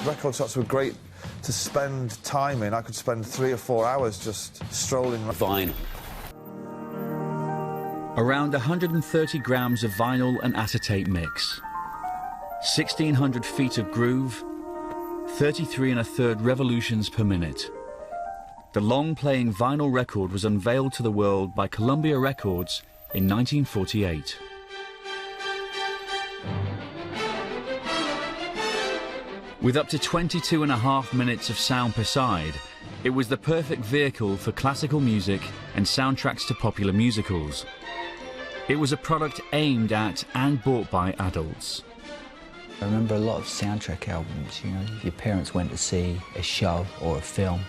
Record shops were great to spend time in. I could spend 3 or 4 hours just strolling. Vinyl. Around 130 grams of vinyl and acetate mix, 1,600 feet of groove, 33 1/3 revolutions per minute. The long-playing vinyl record was unveiled to the world by Columbia Records in 1948. With up to 22.5 minutes of sound per side, it was the perfect vehicle for classical music and soundtracks to popular musicals. It was a product aimed at and bought by adults. I remember a lot of soundtrack albums, you know, your parents went to see a show or a film,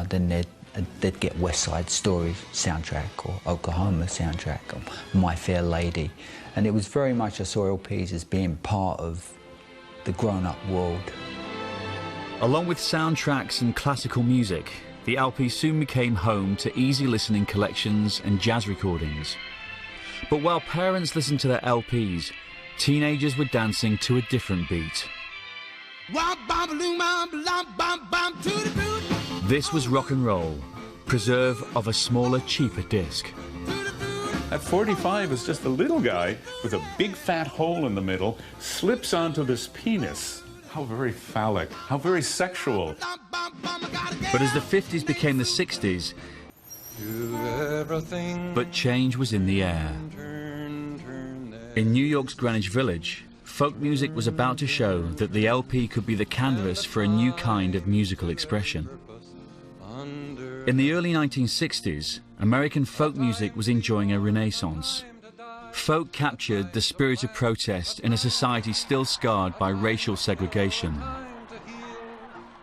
then they'd get West Side Story soundtrack or Oklahoma soundtrack or My Fair Lady, and it was very much I saw LPs as being part of the grown-up world. Along with soundtracks and classical music, the LP soon became home to easy listening collections and jazz recordings. But while parents listened to their LPs, teenagers were dancing to a different beat. This was rock and roll, preserve of a smaller, cheaper disc. At 45 is just a little guy with a big fat hole in the middle, slips onto this penis. How very phallic, how very sexual. But as the 50s became the 60s, but change was in the air. In New York's Greenwich Village, folk music was about to show that the LP could be the canvas for a new kind of musical expression. In the early 1960s, American folk music was enjoying a renaissance. Folk captured the spirit of protest in a society still scarred by racial segregation.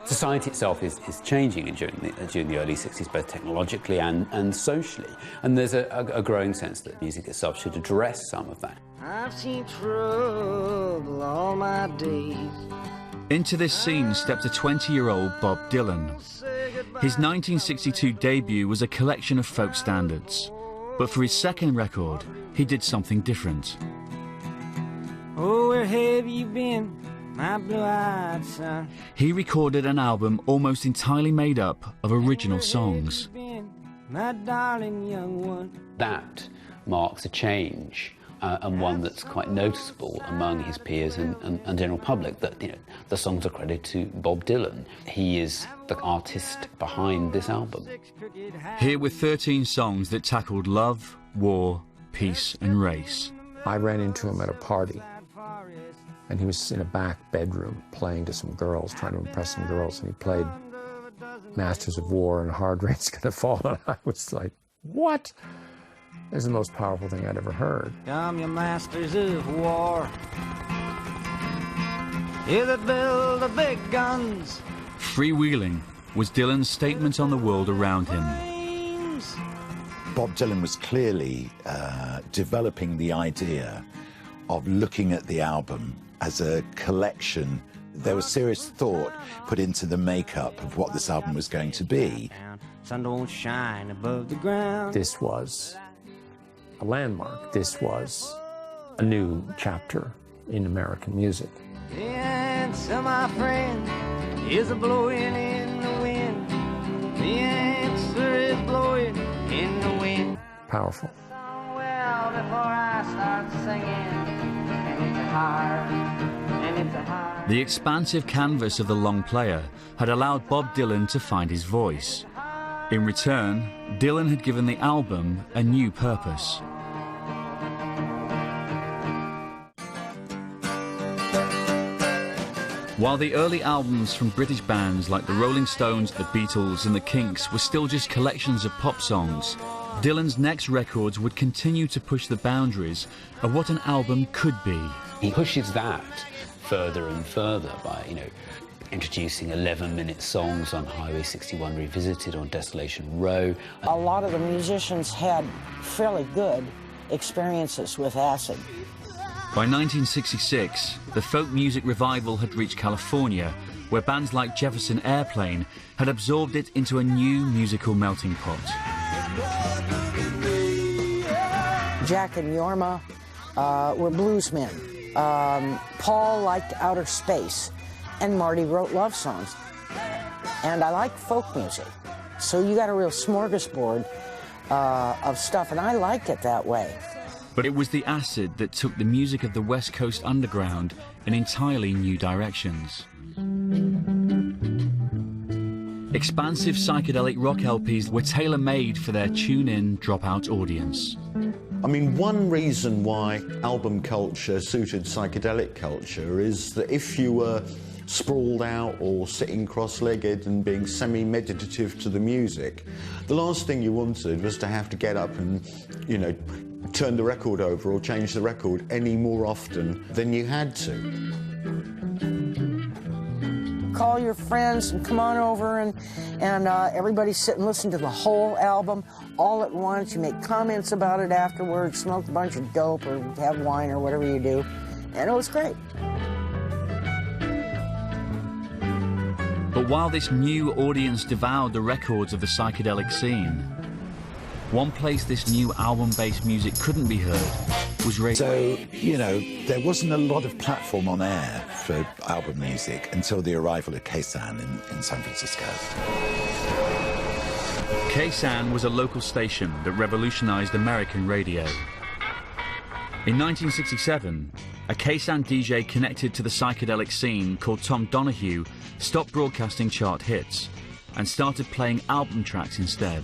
Society itself is changing during the early 60s, both technologically and socially. And there's a growing sense that music itself should address some of that. I've seen trouble all my days. Into this scene stepped a 20-year-old Bob Dylan. His 1962 debut was a collection of folk standards. But for his second record, he did something different. Oh, where have you been, my blue-eyed son? He recorded an album almost entirely made up of original songs. My darling young one. That marks a change, and one that's quite noticeable among his peers and general public, that, you know, the songs are credited to Bob Dylan. He is the artist behind this album. Here were 13 songs that tackled love, war, peace and race. I ran into him at a party, and he was in a back bedroom playing to some girls, trying to impress some girls, and he played Masters of War and Hard Rain's Gonna Fall, and I was like, what? This is the most powerful thing I'd ever heard. Come, you masters of war, you that build the big guns. Freewheeling was Dylan's statement on the world around him. Bob Dylan was clearly developing the idea of looking at the album as a collection. There was serious thought put into the makeup of what this album was going to be. Sun don't shine above the ground. This was a landmark. This was a new chapter in American music. The answer, my friend, is a blowing in the wind. The answer is blowing in the wind. Powerful. Well, before I start singing, and it's hard, and it's hard. The expansive canvas of the long player had allowed Bob Dylan to find his voice. In return, Dylan had given the album a new purpose. While the early albums from British bands like the Rolling Stones, the Beatles and the Kinks were still just collections of pop songs, Dylan's next records would continue to push the boundaries of what an album could be. He pushes that further and further by, you know, introducing 11-minute songs on Highway 61 Revisited, on Desolation Row. A lot of the musicians had fairly good experiences with acid. By 1966, the folk music revival had reached California, where bands like Jefferson Airplane had absorbed it into a new musical melting pot. Jack and Yorma were bluesmen. Paul liked outer space. and Marty wrote love songs. And I like folk music. So you got a real smorgasbord of stuff, and I liked it that way. But it was the acid that took the music of the West Coast underground in entirely new directions. Expansive psychedelic rock LPs were tailor-made for their tune-in, drop-out audience. I mean, one reason why album culture suited psychedelic culture is that if you were sprawled out or sitting cross-legged and being semi-meditative to the music, the last thing you wanted was to have to get up and, you know, turn the record over or change the record any more often than you had to. Call your friends and come on over, and everybody sit and listen to the whole album all at once. You make comments about it afterwards, smoke a bunch of dope or have wine or whatever you do, and it was great. But while this new audience devoured the records of the psychedelic scene, one place this new album-based music couldn't be heard was radio. So, you know, there wasn't a lot of platform on air for album music until the arrival of KSAN in San Francisco. KSAN was a local station that revolutionized American radio. In 1967, a KSAN DJ connected to the psychedelic scene called Tom Donahue stopped broadcasting chart hits and started playing album tracks instead.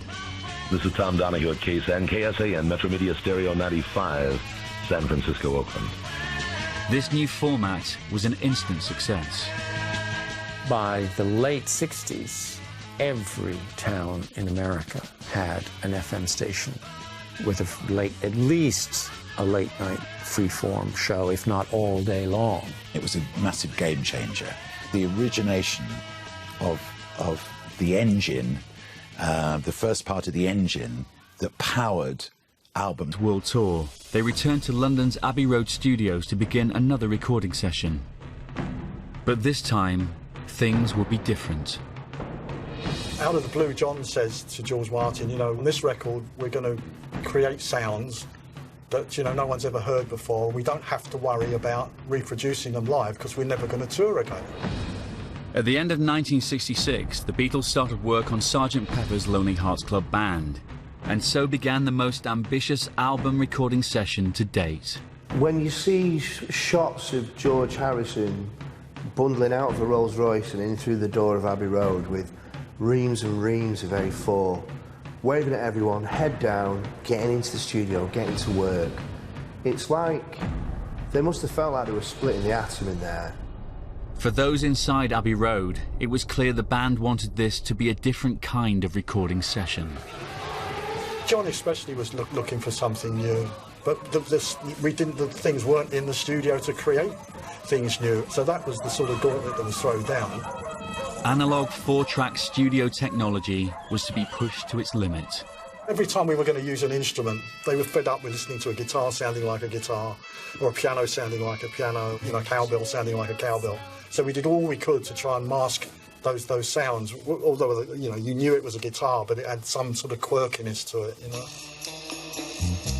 This is Tom Donahue at KSAN, KSAN, Metro Media Stereo 95, San Francisco, Oakland. This new format was an instant success. By the late 60s, every town in America had an FM station with at least a late-night free-form show, if not all day long. It was a massive game changer. The origination of the engine, the first part of the engine that powered albums. World tour. They returned to London's Abbey Road studios to begin another recording session. But this time, things would be different. Out of the blue, John says to George Martin, you know, on this record, we're going to create sounds that, you know, no one's ever heard before. We don't have to worry about reproducing them live because we're never going to tour again. At the end of 1966, the Beatles started work on Sgt. Pepper's Lonely Hearts Club Band, and so began the most ambitious album recording session to date. When you see shots of George Harrison bundling out of a Rolls Royce and in through the door of Abbey Road with reams and reams of A4, waving at everyone, head down, getting into the studio, getting to work, it's like they must have felt like they were splitting the atom in there. For those inside Abbey Road, it was clear the band wanted this to be a different kind of recording session. John especially was looking for something new, but the things weren't in the studio to create things new, so that was the sort of gauntlet that was thrown down. Analog 4-track studio technology was to be pushed to its limit. Every time we were going to use an instrument, they were fed up with listening to a guitar sounding like a guitar, or a piano sounding like a piano, you know, a cowbell sounding like a cowbell. So we did all we could to try and mask those sounds, although, you know, you knew it was a guitar, but it had some sort of quirkiness to it, you know.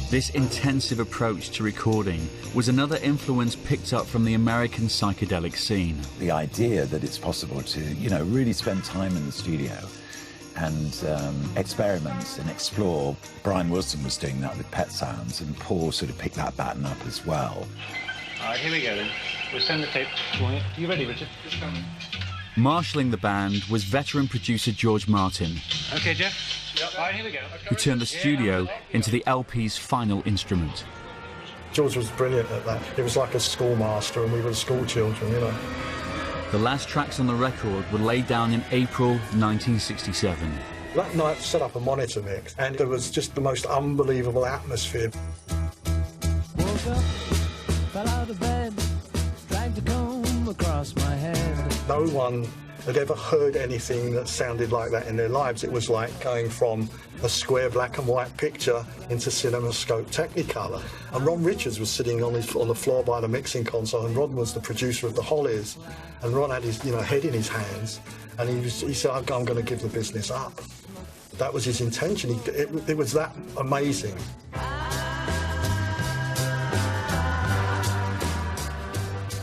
This intensive approach to recording was another influence picked up from the American psychedelic scene. The idea that it's possible to, you know, really spend time in the studio and experiment and explore. Brian Wilson was doing that with Pet Sounds, and Paul sort of picked that baton up as well. All right, here we go then. We'll send the tape. Are you ready, Richard? Just coming. Marshalling the band was veteran producer George Martin. Okay, Jeff. Yep. All right, here we go. Who turned the studio into the LP's final instrument. George was brilliant at that. He was like a schoolmaster, and we were the school children, you know. The last tracks on the record were laid down in April 1967. That night set up a monitor mix, and there was just the most unbelievable atmosphere. Woke up, fell out of bed, dragged a comb across my head. No one had ever heard anything that sounded like that in their lives. It was like going from a square black and white picture into CinemaScope Technicolor. And Ron Richards was sitting on the floor by the mixing console, and Ron was the producer of the Hollies, and Ron had his head in his hands, and he said, I'm going to give the business up. That was his intention. It was that amazing.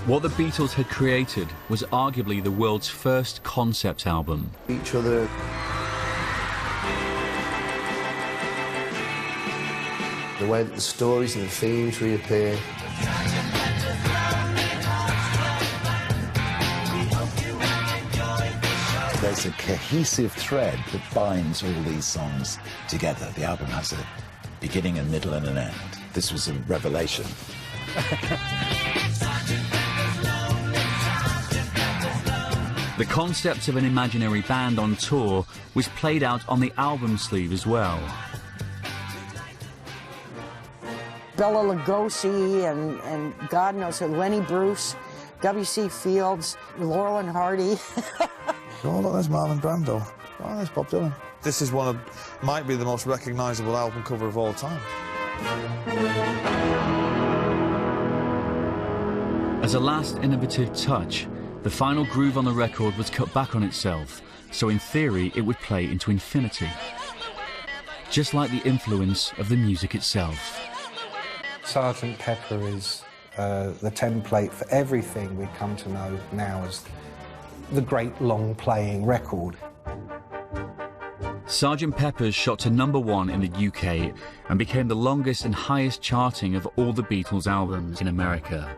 What the Beatles had created was arguably the world's first concept album. Each other. The way that the stories and the themes reappear. There's a cohesive thread that binds all these songs together. The album has a beginning, a middle, and an end. This was a revelation. The concept of an imaginary band on tour was played out on the album sleeve as well. Bela Lugosi and God knows who, Lenny Bruce, W.C. Fields, Laurel and Hardy. Oh, look, there's Marlon Brando. Oh, there's Bob Dylan. This is might be the most recognisable album cover of all time. As a last innovative touch, the final groove on the record was cut back on itself, so in theory it would play into infinity. Just like the influence of the music itself. Sgt. Pepper is the template for everything we come to know now as the great long-playing record. Sgt. Pepper's shot to #1 in the UK and became the longest and highest charting of all the Beatles albums in America.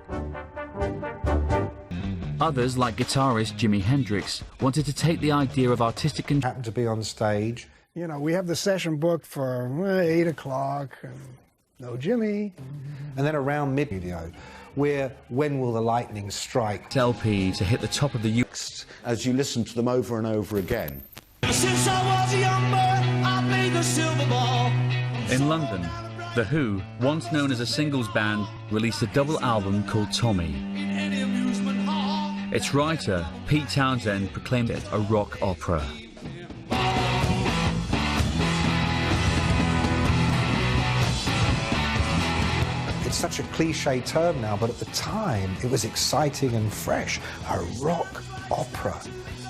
Others, like guitarist Jimi Hendrix, wanted to take the idea of artistic control. Happened to be on stage. You know, we have the session booked for 8 o'clock, and no Jimmy. And then around mid-video, where When Will the Lightning Strike? LP to hit the top of the US. As you listen to them over and over again. Since I was a young boy, I played the silver ball. In London, The Who, once known as a singles band, released a double album called Tommy. Its writer, Pete Townsend, proclaimed it a rock opera. It's such a cliche term now, but at the time it was exciting and fresh. A rock opera.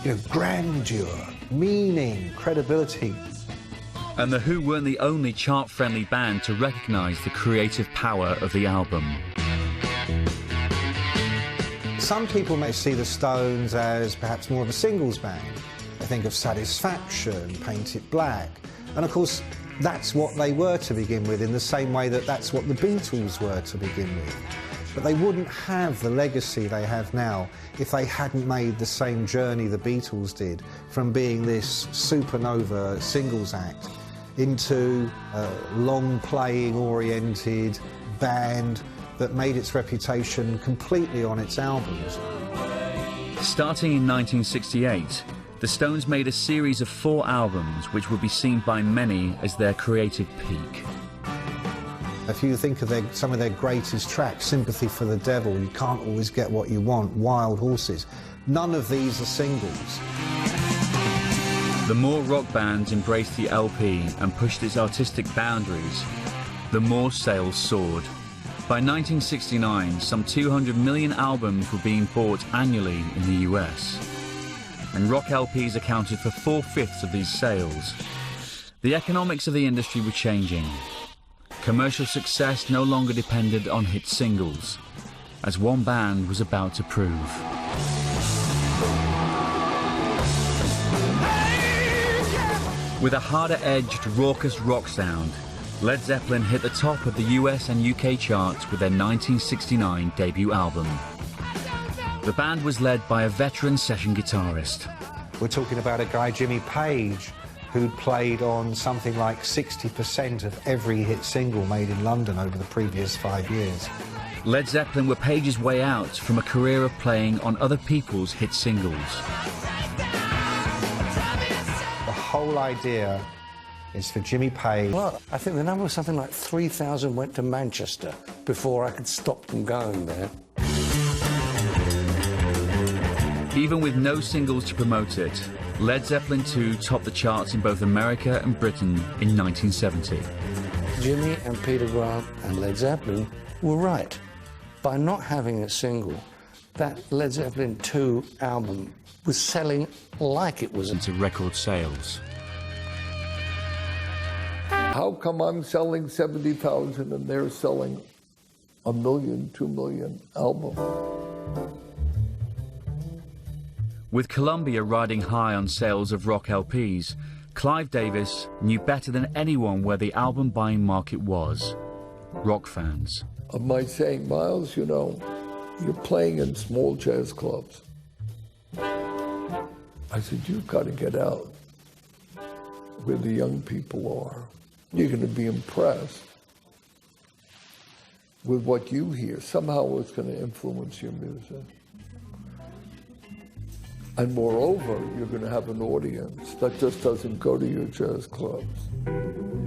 You know, grandeur, meaning, credibility. And The Who weren't the only chart-friendly band to recognise the creative power of the album. Some people may see the Stones as perhaps more of a singles band. They think of Satisfaction, Paint It Black. And of course, that's what they were to begin with, in the same way that that's what the Beatles were to begin with. But they wouldn't have the legacy they have now if they hadn't made the same journey the Beatles did, from being this supernova singles act into a long-playing oriented band that made its reputation completely on its albums. Starting in 1968, the Stones made a series of 4 albums which would be seen by many as their creative peak. If you think of some of their greatest tracks, Sympathy for the Devil, You Can't Always Get What You Want, Wild Horses, none of these are singles. The more rock bands embraced the LP and pushed its artistic boundaries, the more sales soared. By 1969, some 200 million albums were being bought annually in the US. And rock LPs accounted for 4/5 of these sales. The economics of the industry were changing. Commercial success no longer depended on hit singles, as one band was about to prove. With a harder-edged, raucous rock sound, Led Zeppelin hit the top of the US and UK charts with their 1969 debut album. The band was led by a veteran session guitarist. We're talking about a guy, Jimmy Page, who'd played on something like 60% of every hit single made in London over the previous 5 years. Led Zeppelin were Page's way out from a career of playing on other people's hit singles. The whole idea is for Jimmy Page. Well, I think the number was something like 3,000 went to Manchester before I could stop them going there. Even with no singles to promote it, Led Zeppelin 2 topped the charts in both America and Britain in 1970. Jimmy and Peter Grant and Led Zeppelin were right. By not having a single, that Led Zeppelin 2 album was selling like it was into record sales. How come I'm selling 70,000 and they're selling 1 million, 2 million albums? With Columbia riding high on sales of rock LPs, Clive Davis knew better than anyone where the album buying market was: rock fans. I might say, Miles, you know, you're playing in small jazz clubs. I said, you've got to get out where the young people are. You're going to be impressed with what you hear. Somehow it's going to influence your music. And moreover, you're going to have an audience that just doesn't go to your jazz clubs.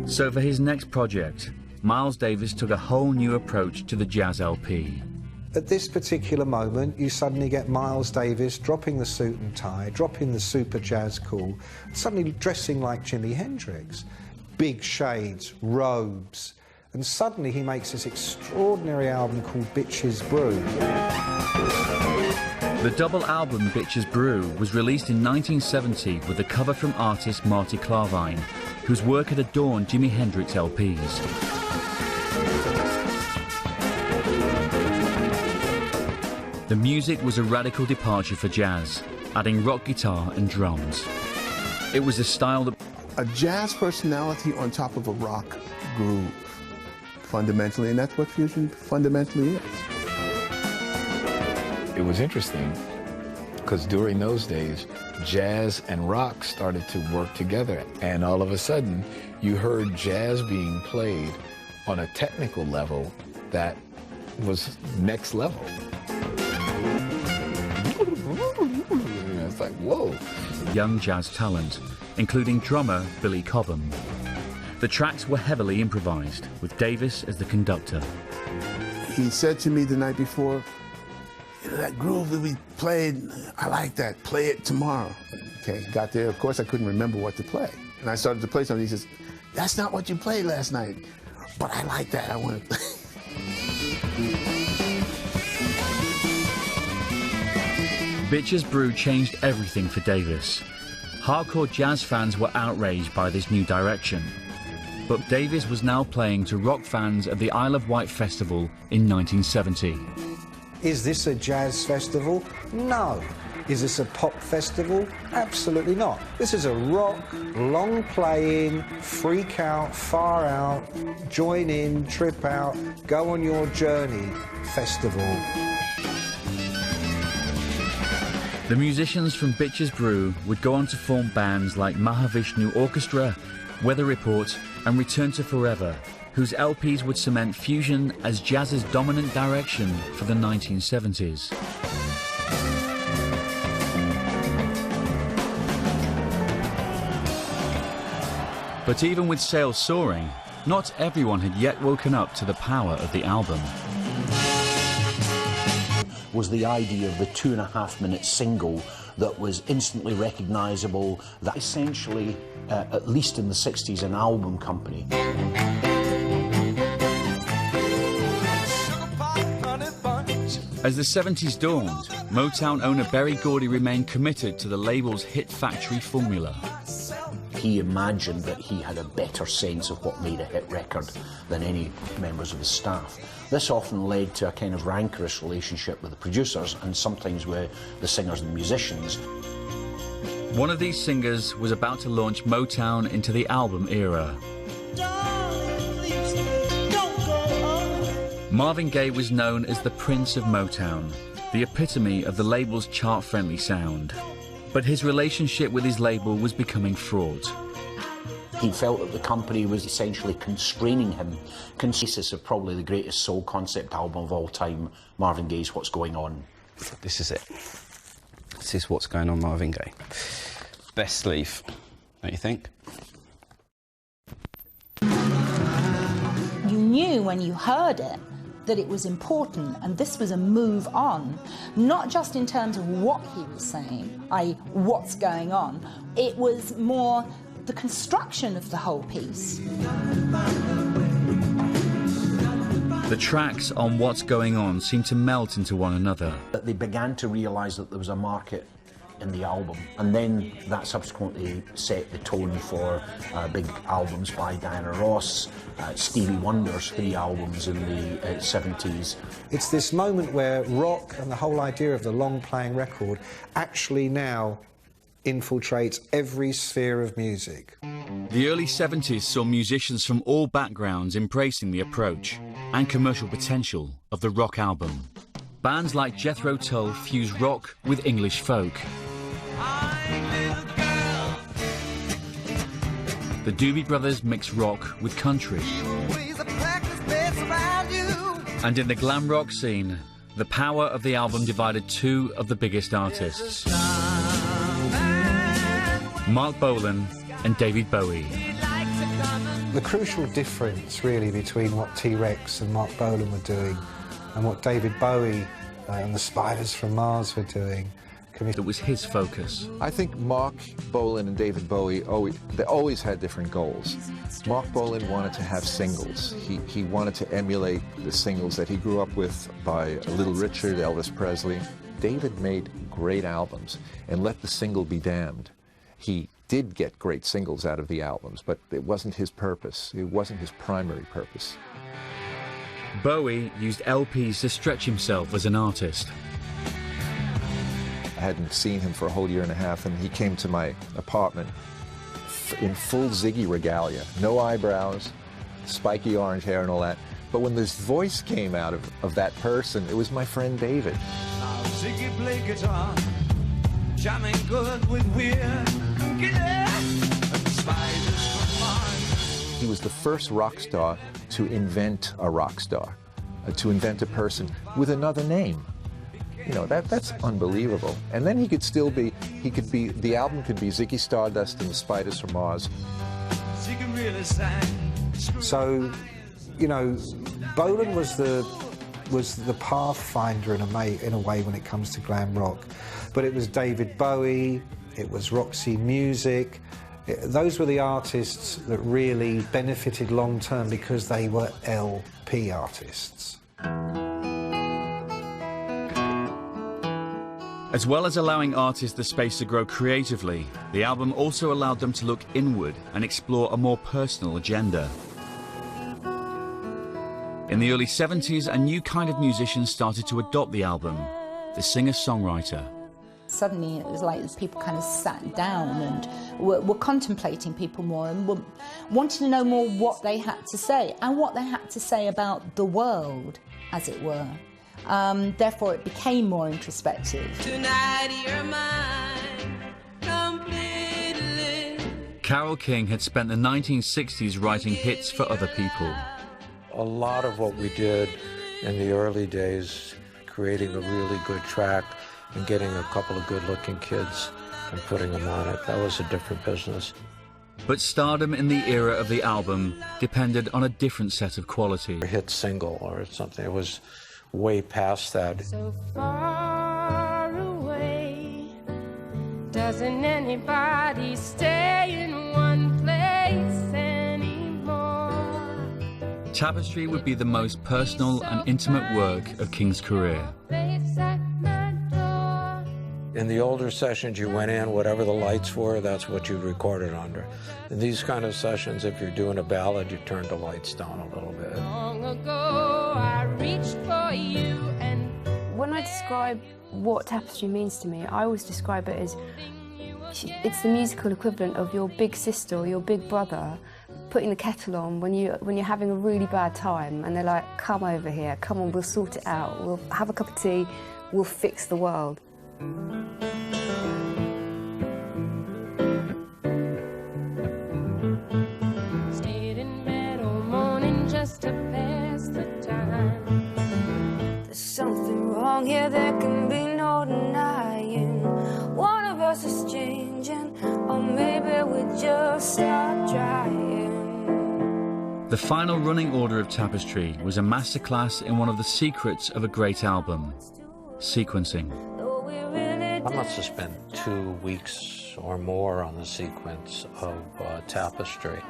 So for his next project, Miles Davis took a whole new approach to the jazz LP. At this particular moment, you suddenly get Miles Davis dropping the suit and tie, dropping the super jazz cool, suddenly dressing like Jimi Hendrix. Big shades, robes, and suddenly he makes this extraordinary album called Bitches Brew. The double album Bitches Brew was released in 1970 with a cover from artist Marty Klavine, whose work had adorned Jimi Hendrix LPs. The music was a radical departure for jazz, adding rock guitar and drums. It was a style that... A jazz personality on top of a rock groove, fundamentally, and that's what fusion fundamentally is. It was interesting because during those days, jazz and rock started to work together, and all of a sudden, you heard jazz being played on a technical level that was next level. It's like, whoa. Young jazz talent, including drummer Billy Cobham. The tracks were heavily improvised, with Davis as the conductor. He said to me the night before, you know, that groove that we played, I like that, play it tomorrow. Okay, got there, of course I couldn't remember what to play. And I started to play something, he says, that's not what you played last night, but I like that, I want to play. Bitches Brew changed everything for Davis. Hardcore jazz fans were outraged by this new direction. But Davis was now playing to rock fans at the Isle of Wight Festival in 1970. Is this a jazz festival? No. Is this a pop festival? Absolutely not. This is a rock, long playing, freak out, far out, join in, trip out, go on your journey festival. The musicians from Bitches Brew would go on to form bands like Mahavishnu Orchestra, Weather Report and Return to Forever, whose LPs would cement fusion as jazz's dominant direction for the 1970s. But even with sales soaring, not everyone had yet woken up to the power of the album. Was the idea of the 2.5-minute single that was instantly recognisable, that essentially, at least in the 60s, an album company. As the 70s dawned, Motown owner Berry Gordy remained committed to the label's hit factory formula. He imagined that he had a better sense of what made a hit record than any members of his staff. This often led to a kind of rancorous relationship with the producers and sometimes with the singers and musicians. One of these singers was about to launch Motown into the album era. Marvin Gaye was known as the Prince of Motown, the epitome of the label's chart-friendly sound. But his relationship with his label was becoming fraught. He felt that the company was essentially constraining him. Basis of probably the greatest soul concept album of all time, Marvin Gaye's What's Going On. This is it. This is What's Going On, Marvin Gaye. Best sleeve, don't you think? You knew when you heard it that it was important, and this was a move on, not just in terms of what he was saying, i.e. what's going on, it was more the construction of the whole piece. The tracks on What's Going On seemed to melt into one another. They began to realise that there was a market in the album, and then that subsequently set the tone for big albums by Diana Ross, Stevie Wonder's 3 albums in the 70s. It's this moment where rock and the whole idea of the long-playing record actually now infiltrates every sphere of music. The early 70s saw musicians from all backgrounds embracing the approach and commercial potential of the rock album. Bands like Jethro Tull fuse rock with English folk. The Doobie Brothers mix rock with country. And in the glam rock scene, the power of the album divided 2 of the biggest artists, Marc Bolan and David Bowie. The crucial difference, really, between what T-Rex and Marc Bolan were doing and what David Bowie and the Spiders from Mars were doing. It was his focus. I think Marc Bolan and David Bowie, they always had different goals. Marc Bolan wanted to have singles. He wanted to emulate the singles that he grew up with by Little Richard, Elvis Presley. David made great albums and let the single be damned. He did get great singles out of the albums, but it wasn't his purpose. It wasn't his primary purpose. Bowie used LPs to stretch himself as an artist. I hadn't seen him for a whole year and a half, and he came to my apartment in full Ziggy regalia. No eyebrows, spiky orange hair and all that. But when this voice came out of that person, it was my friend David. Now Ziggy play guitar, jamming good with weird. He was the first rock star to invent a rock star, to invent a person with another name. You know, that's unbelievable. And then he could still be, the album could be Ziggy Stardust and the Spiders from Mars. So, you know, Bolan was the pathfinder in a way when it comes to glam rock. But it was David Bowie, it was Roxy Music. Those were the artists that really benefited long term because they were LP artists. As well as allowing artists the space to grow creatively, the album also allowed them to look inward and explore a more personal agenda. In the early 70s, a new kind of musician started to adopt the album, the singer-songwriter. Suddenly it was like people kind of sat down and were contemplating people more and were wanting to know more what they had to say and what they had to say about the world, as it were. Therefore it became more introspective. Tonight you're mine completely. Carole King had spent the 1960s writing hits for other people. A lot of what we did in the early days, creating a really good track and getting a couple of good-looking kids and putting them on it, that was a different business. But stardom in the era of the album depended on a different set of quality. A hit single or something, it was way past that. So far away, doesn't anybody stay in one place anymore? Tapestry would be the most personal and intimate work of King's career. In the older sessions, you went in, whatever the lights were, that's what you recorded under. In these kind of sessions, if you're doing a ballad, you turn the lights down a little bit. Long ago, I reached for you and... When I describe what Tapestry means to me, I always describe it as it's the musical equivalent of your big sister or your big brother putting the kettle on when you're having a really bad time, and they're like, come over here, come on, we'll sort it out, we'll have a cup of tea, we'll fix the world. Stayed in bed all morning just to pass the time. There's something wrong here, there can be no denying. One of us is changing, or maybe we just start trying. The final running order of Tapestry was a masterclass in one of the secrets of a great album: sequencing. I must have spent 2 weeks or more on the sequence of Tapestry.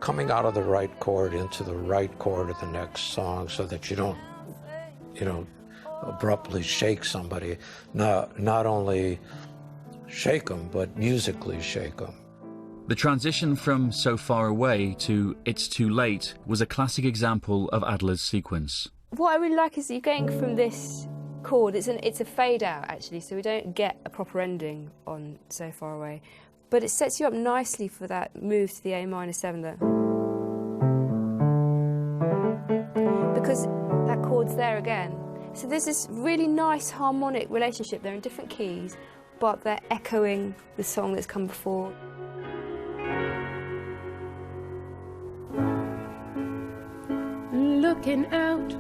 Coming out of the right chord into the right chord of the next song so that you don't, abruptly shake somebody. Not only shake 'em, but musically shake 'em. The transition from So Far Away to It's Too Late was a classic example of Adler's sequence. What I really like is you're getting from this chord, it's a fade out actually, so we don't get a proper ending on So Far Away, but it sets you up nicely for that move to the A minor 7 there. Because that chord's there again. So there's this really nice harmonic relationship. They're in different keys, but they're echoing the song that's come before. Looking out.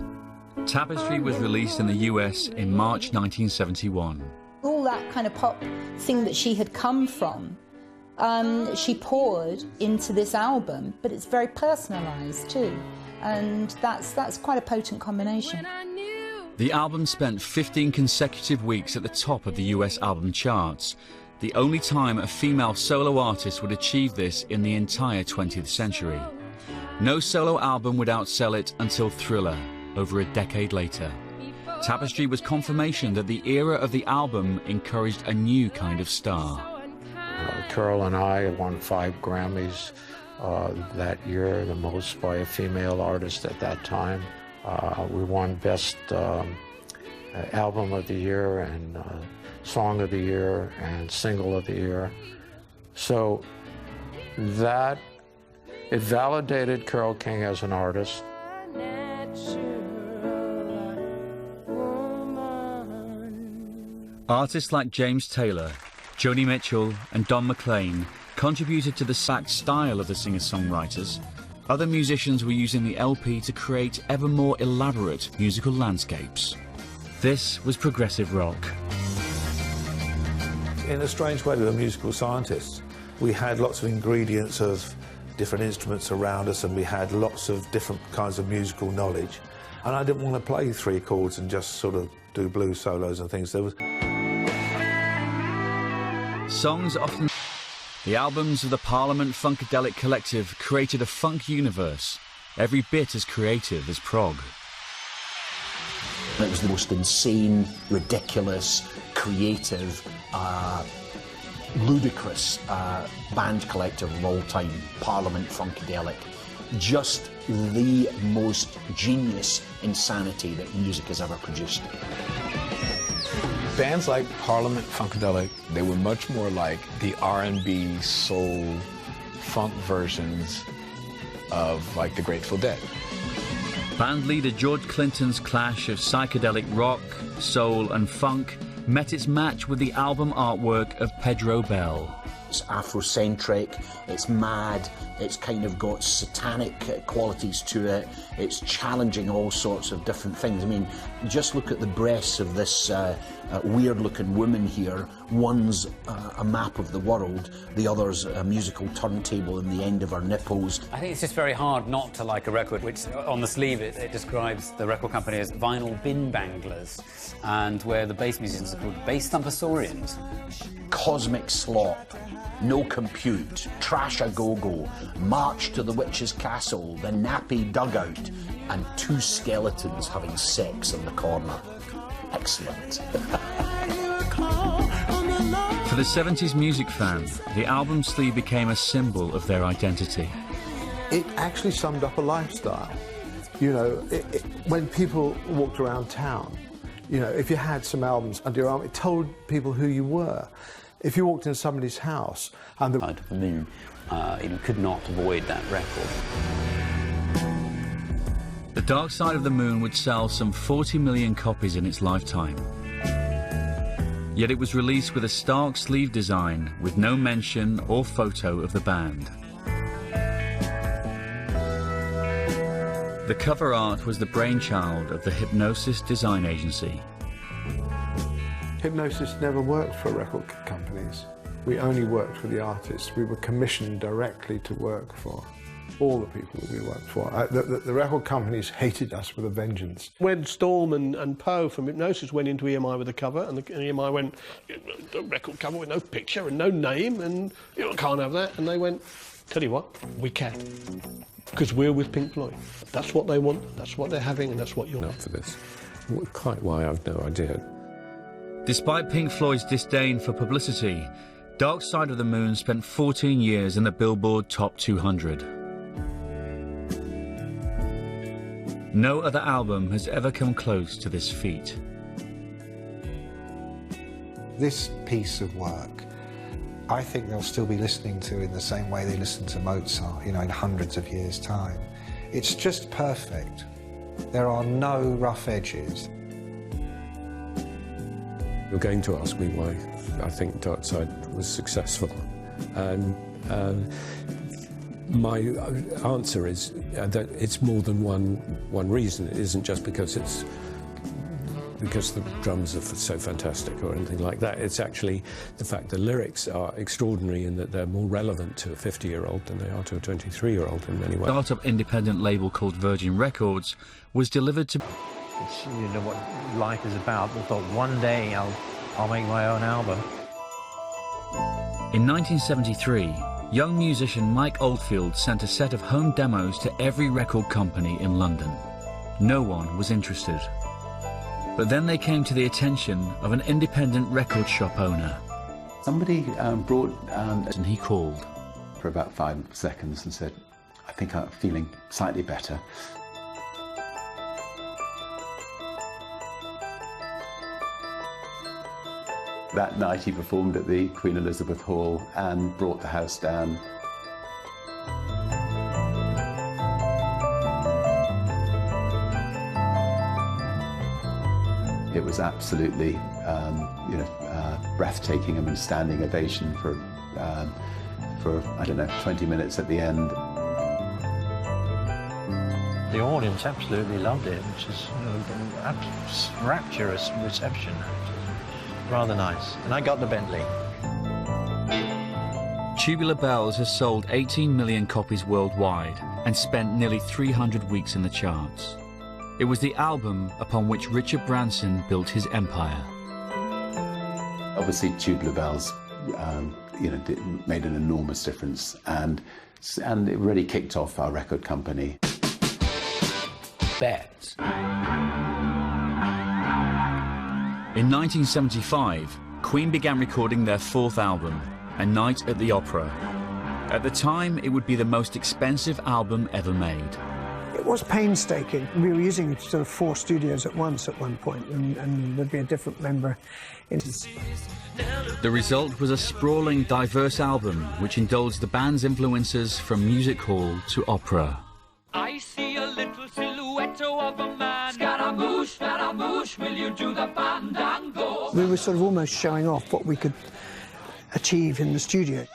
Tapestry was released in the US in March 1971. All that kind of pop thing that she had come from, she poured into this album, but it's very personalised too, and that's quite a potent combination. The album spent 15 consecutive weeks at the top of the US album charts, the only time a female solo artist would achieve this in the entire 20th century. No solo album would outsell it until Thriller, over a decade later. Tapestry was confirmation that the era of the album encouraged a new kind of star. Carol and I won 5 Grammys that year, the most by a female artist at that time. We won Best Album of the Year and Song of the Year and Single of the Year. So that, it validated Carole King as an artist. Artists like James Taylor, Joni Mitchell and Don McLean contributed to the sax style of the singer-songwriters. Other musicians were using the LP to create ever more elaborate musical landscapes. This was progressive rock. In a strange way, we were musical scientists. We had lots of ingredients of different instruments around us, and we had lots of different kinds of musical knowledge. And I didn't want to play 3 chords and just sort of do blues solos and things. There was songs often. The albums of the Parliament Funkadelic Collective created a funk universe, every bit as creative as prog. It was the most insane, ridiculous, creative, ludicrous band collective of all time, Parliament Funkadelic. Just the most genius insanity that music has ever produced. Bands like Parliament Funkadelic, they were much more like the R&B, soul, funk versions of like the Grateful Dead. Band leader George Clinton's clash of psychedelic rock, soul and funk met its match with the album artwork of Pedro Bell. It's Afrocentric, it's mad, it's kind of got satanic qualities to it, it's challenging all sorts of different things. I mean, just look at the breasts of this weird-looking woman here. One's a map of the world, the other's a musical turntable in the end of her nipples. I think it's just very hard not to like a record which, on the sleeve, it describes the record company as vinyl bin banglers, and where the bass musicians are called bass thumpasaurians. Cosmic slop, no compute, trash a go-go, march to the witch's castle, the nappy dugout, and 2 skeletons having sex in the corner. Excellent. For the 70s music fan, the album sleeve became a symbol of their identity. It actually summed up a lifestyle. You know, when people walked around town, you know, if you had some albums under your arm, it told people who you were. If you walked into somebody's house and the Moon, you could not avoid that record. The Dark Side of the Moon would sell some 40 million copies in its lifetime. Yet it was released with a stark sleeve design with no mention or photo of the band. The cover art was the brainchild of the Hipgnosis design agency. Hipgnosis never worked for record companies. We only worked for the artists. We were commissioned directly to work for all the people that we worked for. The record companies hated us with a vengeance. When Storm and Poe from Hipgnosis went into EMI with a cover, and the EMI went, the record cover with no picture and no name, and you know, can't have that. And they went, tell you what, we can. Because we're with Pink Floyd. That's what they want, that's what they're having, and that's what you're... Not for this. Quite why, I've no idea. Despite Pink Floyd's disdain for publicity, Dark Side of the Moon spent 14 years in the Billboard Top 200. No other album has ever come close to this feat. This piece of work, I think they'll still be listening to in the same way they listened to Mozart, you know, in hundreds of years' time. It's just perfect. There are no rough edges. You're going to ask me why I think Dark Side was successful. And my answer is that it's more than one reason. It isn't just because the drums are so fantastic or anything like that. It's actually the fact the lyrics are extraordinary in that they're more relevant to a 50-year-old than they are to a 23-year-old in many ways. A startup independent label called Virgin Records was delivered to... It's, you know, what life is about. I thought one day I'll make my own album. In 1973, young musician Mike Oldfield sent a set of home demos to every record company in London. No one was interested. But then they came to the attention of an independent record shop owner. Somebody brought... and he called. For about 5 seconds and said, I think I'm feeling slightly better. That night he performed at the Queen Elizabeth Hall and brought the house down. It was absolutely, breathtaking. I mean, standing ovation for I don't know, 20 minutes at the end. The audience absolutely loved it, which is a rapturous reception. Rather nice. And I got the Bentley. Tubular Bells has sold 18 million copies worldwide and spent nearly 300 weeks in the charts. It was the album upon which Richard Branson built his empire. Obviously, Tubular Bells, made an enormous difference, and it really kicked off our record company. Bet. In 1975, Queen began recording their 4th album, A Night at the Opera. At the time, it would be the most expensive album ever made. It was painstaking. We were using sort of 4 studios at once at one point, and there'd be a different member. The result was a sprawling, diverse album which indulged the band's influences from music hall to opera. I see a little silhouette of a man. Scaramouche, Scaramouche, will you do the fandango? We were sort of almost showing off what we could achieve in the studio.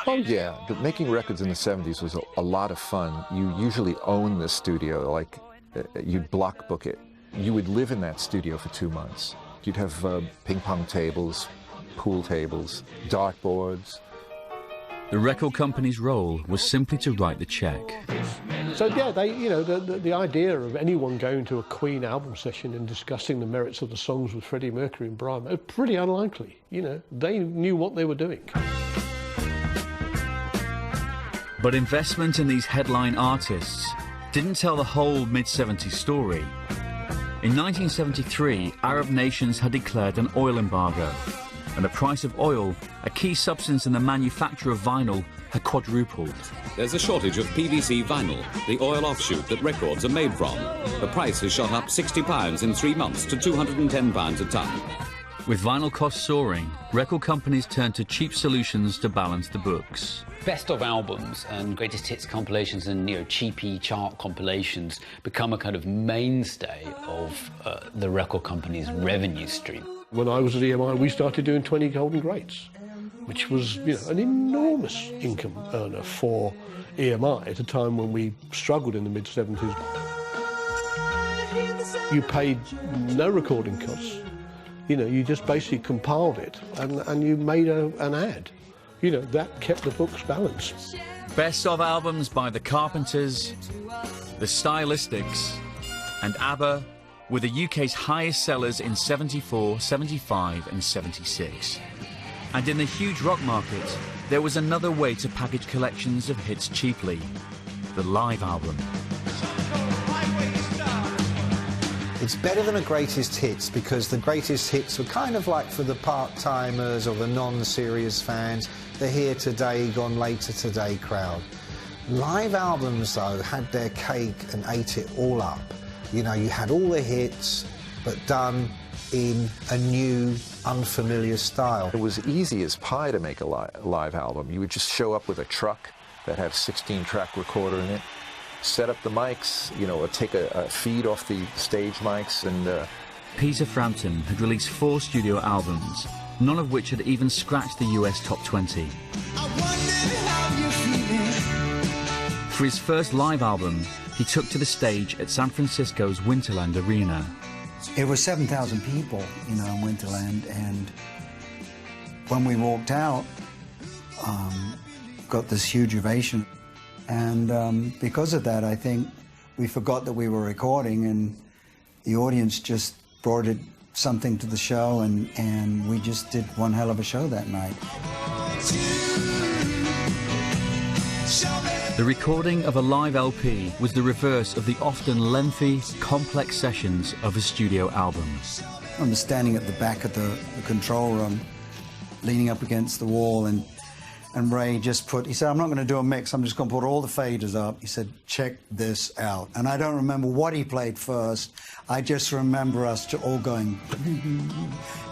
Oh yeah, but making records in the 70s was a lot of fun. You usually own the studio, like you'd block book it. You would live in that studio for 2 months. You'd have ping pong tables, pool tables, dartboards. The record company's role was simply to write the check. So yeah, the idea of anyone going to a Queen album session and discussing the merits of the songs with Freddie Mercury and Brian was pretty unlikely. They knew what they were doing. But investment in these headline artists didn't tell the whole mid-70s story. In 1973, Arab nations had declared an oil embargo, and the price of oil, a key substance in the manufacture of vinyl, had quadrupled. There's a shortage of PVC vinyl, the oil offshoot that records are made from. The price has shot up £60 in 3 months to £210 a tonne. With vinyl costs soaring, record companies turned to cheap solutions to balance the books. Best of albums and greatest hits compilations and cheapy chart compilations become a kind of mainstay of the record company's revenue stream. When I was at EMI, we started doing 20 Golden Greats, which was an enormous income earner for EMI at a time when we struggled in the mid-70s. You paid no recording costs. You just basically compiled it and you made an ad. That kept the books balanced. Best of albums by The Carpenters, The Stylistics, and ABBA were the UK's highest sellers in 74, 75 and 76. And in the huge rock market, there was another way to package collections of hits cheaply: the live album. It's better than a greatest hits because the greatest hits were kind of like for the part-timers or the non-serious fans, the here today, gone later today crowd. Live albums, though, had their cake and ate it all up. You know, you had all the hits, but done in a new, unfamiliar style. It was easy as pie to make a live album. You would just show up with a truck that had a 16-track recorder in it, set up the mics, you know, or take a feed off the stage mics, and... Peter Frampton had released 4 studio albums, none of which had even scratched the US Top 20. For his first live album, he took to the stage at San Francisco's Winterland Arena. It was 7,000 people, you know, in Winterland, and when we walked out, got this huge ovation. And because of that, I think we forgot that we were recording, and the audience just brought something to the show, and we just did one hell of a show that night. The recording of a live LP was the reverse of the often lengthy, complex sessions of a studio album. I'm standing at the back of the control room, leaning up against the wall, and Ray just he said, I'm not going to do a mix, I'm just going to put all the faders up. He said, check this out. And I don't remember what he played first. I just remember us all going,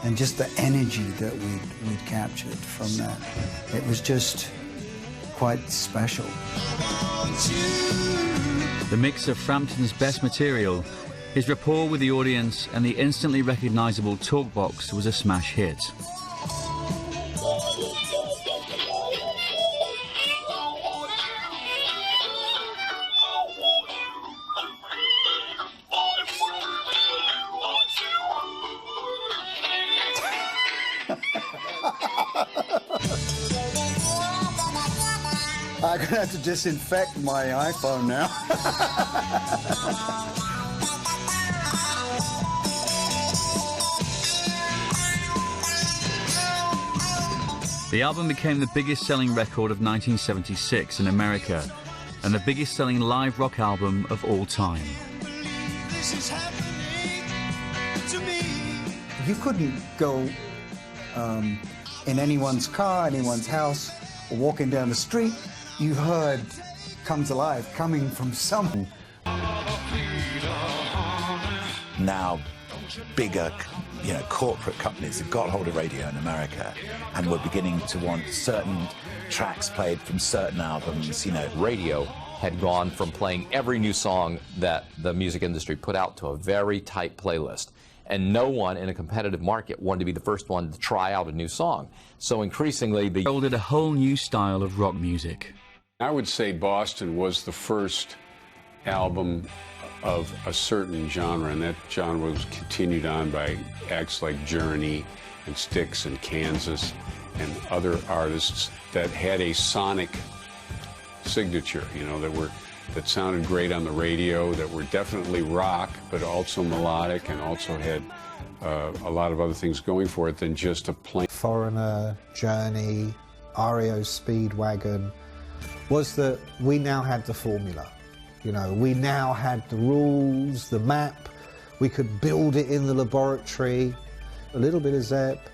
and just the energy that we'd captured from that. It was just quite special. The mix of Frampton's best material, his rapport with the audience, and the instantly recognisable talkbox was a smash hit. I'm going to have to disinfect my iPhone now. The album became the biggest selling record of 1976 in America and the biggest selling live rock album of all time. You couldn't go in anyone's car, anyone's house, or walking down the street. You heard Comes Alive coming from someone. Now, bigger, corporate companies have got hold of radio in America, and we're beginning to want certain tracks played from certain albums. Radio had gone from playing every new song that the music industry put out to a very tight playlist. And no one in a competitive market wanted to be the first one to try out a new song. So increasingly, they heralded a whole new style of rock music. I would say Boston was the first album of a certain genre, and that genre was continued on by acts like Journey and Styx and Kansas and other artists that had a sonic signature, that sounded great on the radio, that were definitely rock, but also melodic, and also had a lot of other things going for it than just a plain... Foreigner, Journey, REO Speedwagon, was that we now had the formula. We now had the rules, the map, we could build it in the laboratory, a little bit of Zepp,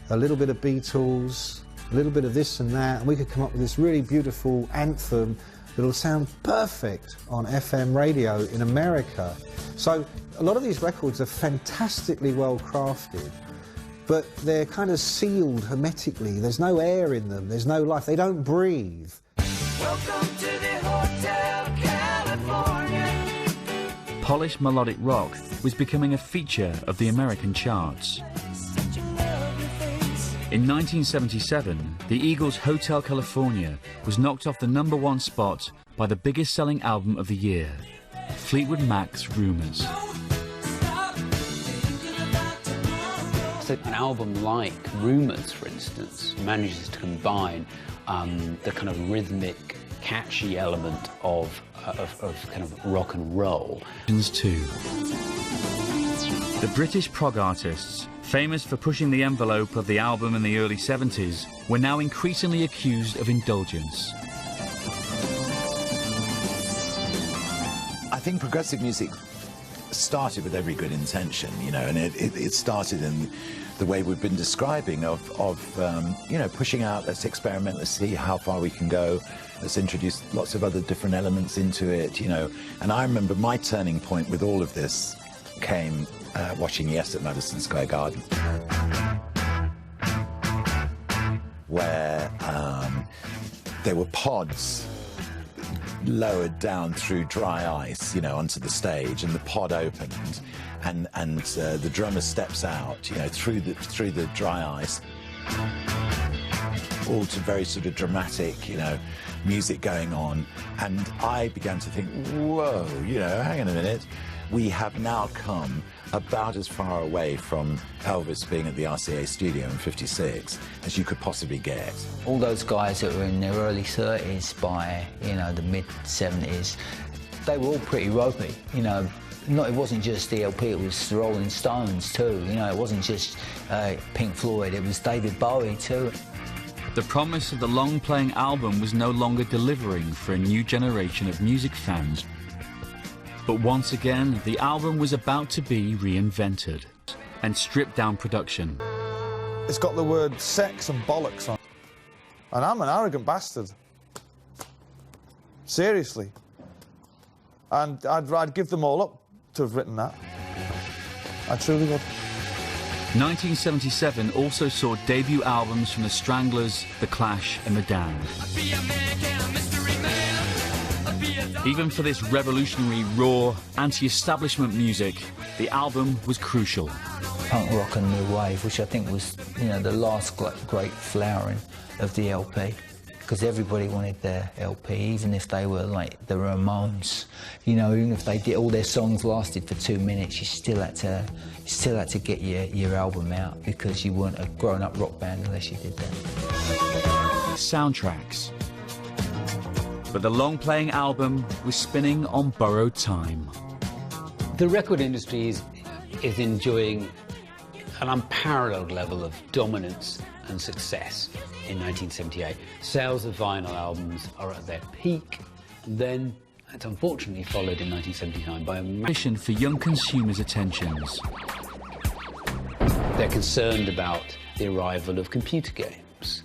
a little bit of Beatles, a little bit of this and that, and we could come up with this really beautiful anthem that'll sound perfect on FM radio in America. So a lot of these records are fantastically well crafted, but they're kind of sealed hermetically. There's no air in them, there's no life, they don't breathe. Welcome to the Hotel California. Polished melodic rock was becoming a feature of the American charts. In 1977, the Eagles' Hotel California was knocked off the #1 spot by the biggest selling album of the year, Fleetwood Mac's Rumours. An album like Rumours, for instance, manages to combine the kind of rhythmic, catchy element of kind of rock and roll. Too. The British prog artists, famous for pushing the envelope of the album in the early 70s, were now increasingly accused of indulgence. I think progressive music started with every good intention, you know, and it started in the way we've been describing of you know, pushing out, let's experiment, let's see how far we can go, let's introduce lots of other different elements into it, you know. And I remember my turning point with all of this came watching Yes at Madison Square Garden, where there were pods lowered down through dry ice, you know, onto the stage, and the pod opened, and the drummer steps out, you know, through the dry ice, all to very sort of dramatic, you know, music going on, and I began to think, whoa, you know, hang on a minute, we have now come about as far away from Elvis being at the RCA studio in '56 as you could possibly get. All those guys that were in their early 30s by, you know, the mid-70s, they were all pretty ropey, you know. It wasn't just the LP, it was the Rolling Stones too, you know, it wasn't just Pink Floyd, it was David Bowie too. The promise of the long-playing album was no longer delivering for a new generation of music fans. But once again, the album was about to be reinvented and stripped down production. It's got the word sex and bollocks on it. And I'm an arrogant bastard. Seriously. And I'd give them all up to have written that. I truly would. 1977 also saw debut albums from the Stranglers, The Clash and The Damned. Even for this revolutionary, raw, anti-establishment music, the album was crucial. Punk rock and new wave, which I think was, you know, the last great flowering of the LP, because everybody wanted their LP, even if they were like the Ramones. You know, even if they did, all their songs lasted for 2 minutes, you still had to get your album out, because you weren't a grown-up rock band unless you did that. Soundtracks. But the long-playing album was spinning on borrowed time. The record industry is enjoying an unparalleled level of dominance and success in 1978. Sales of vinyl albums are at their peak. Then it's unfortunately followed in 1979 by a mission for young consumers' attentions. They're concerned about the arrival of computer games,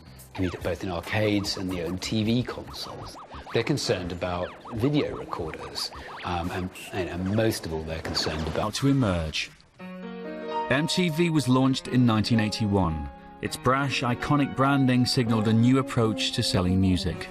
both in arcades and their own TV consoles. They're concerned about video recorders, and most of all, they're concerned about to emerge. MTV was launched in 1981. Its brash, iconic branding signaled a new approach to selling music.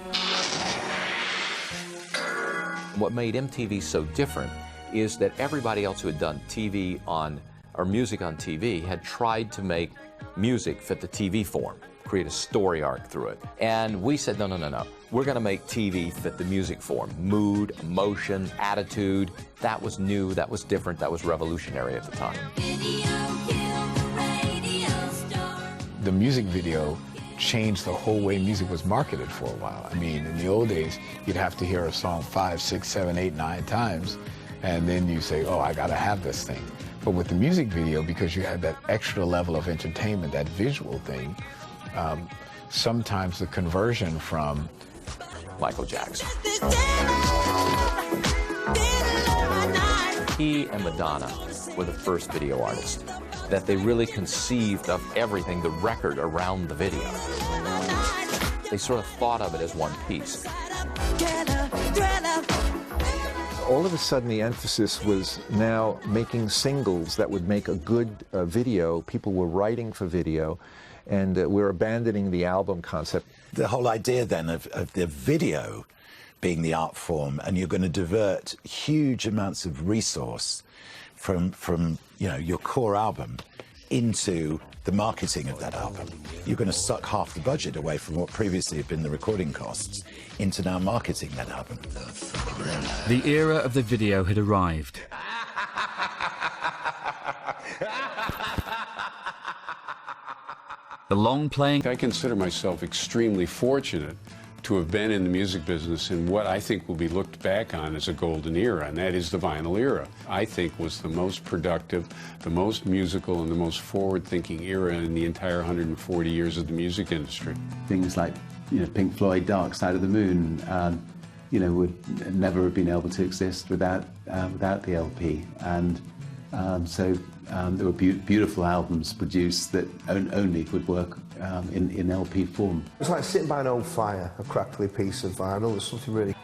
What made MTV so different is that everybody else who had done TV on, or music on TV, had tried to make music fit the TV form, create a story arc through it. And we said, no, no, no, no. We're going to make TV fit the music form. Mood, emotion, attitude. That was new, that was different, that was revolutionary at the time. The music video changed the whole way music was marketed for a while. I mean, in the old days, you'd have to hear a song 5, 6, 7, 8, 9 times, and then you say, oh, I gotta have this thing. But with the music video, because you had that extra level of entertainment, that visual thing, sometimes the conversion from Michael Jackson. He and Madonna were the first video artists that they really conceived of everything, the record around the video. They sort of thought of it as one piece. All of a sudden, the emphasis was now making singles that would make a good video. People were writing for video, and we're abandoning the album concept. The whole idea then of the video being the art form, and you're going to divert huge amounts of resource from you know, your core album into the marketing of that album. You're going to suck half the budget away from what previously had been the recording costs into now marketing that album. The era of the video had arrived. The long-playing... I consider myself extremely fortunate to have been in the music business in what I think will be looked back on as a golden era, and that is the vinyl era. I think was the most productive, the most musical, and the most forward-thinking era in the entire 140 years of the music industry. Things like, you know, Pink Floyd, Dark Side of the Moon, you know, would never have been able to exist without the LP. And so there were beautiful albums produced that only could work in LP form. It's like sitting by an old fire, a crackly piece of vinyl. There's something really